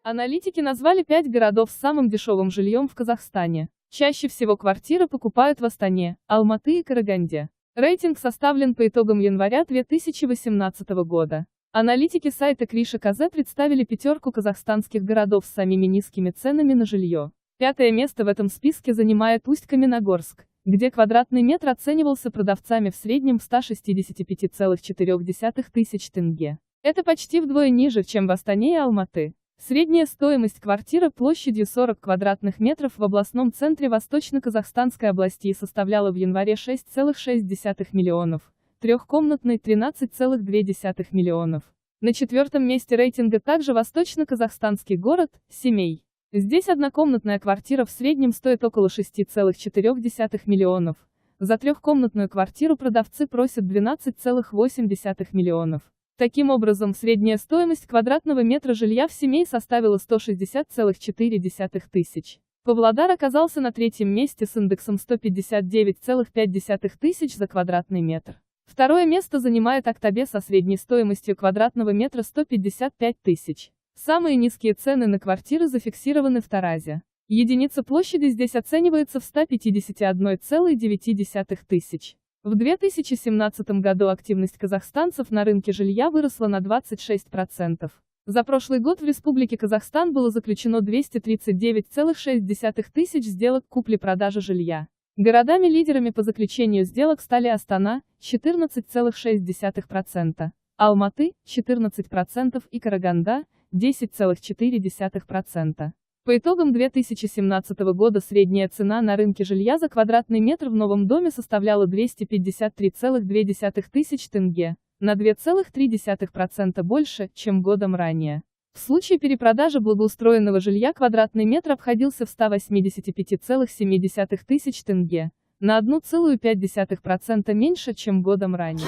Аналитики назвали 5 городов с самым дешевым жильем в Казахстане. Чаще всего квартиры покупают в Астане, Алматы и Караганде. Рейтинг составлен по итогам января 2018 года. Аналитики сайта Криша.кз представили пятерку казахстанских городов с самыми низкими ценами на жилье. Пятое место в этом списке занимает Усть-Каменогорск, где квадратный метр оценивался продавцами в среднем в 165,4 тысяч тенге. Это почти вдвое ниже, чем в Астане и Алматы. Средняя стоимость квартиры площадью 40 квадратных метров в областном центре Восточно-Казахстанской области составляла в январе 6,6 миллионов, трехкомнатной 13,2 миллионов. На четвертом месте рейтинга также восточно-казахстанский город Семей. Здесь однокомнатная квартира в среднем стоит около 6,4 миллионов. За трехкомнатную квартиру продавцы просят 12,8 миллионов. Таким образом, средняя стоимость квадратного метра жилья в Семей составила 160,4 тысяч. Павлодар оказался на третьем месте с индексом 159,5 тысяч за квадратный метр. Второе место занимает Актобе со средней стоимостью квадратного метра 155 тысяч. Самые низкие цены на квартиры зафиксированы в Таразе. Единица площади здесь оценивается в 151,9 тысяч. В 2017 году активность казахстанцев на рынке жилья выросла на 26%. За прошлый год в Республике Казахстан было заключено 239,6 тысяч сделок купли-продажи жилья. Городами-лидерами по заключению сделок стали Астана – 14,6%, Алматы – 14% и Караганда – 10,4%. По итогам 2017 года средняя цена на рынке жилья за квадратный метр в новом доме составляла 253,2 тысяч тенге, на 2,3% больше, чем годом ранее. В случае перепродажи благоустроенного жилья квадратный метр обходился в 185,7 тысяч тенге, на 1,5% меньше, чем годом ранее.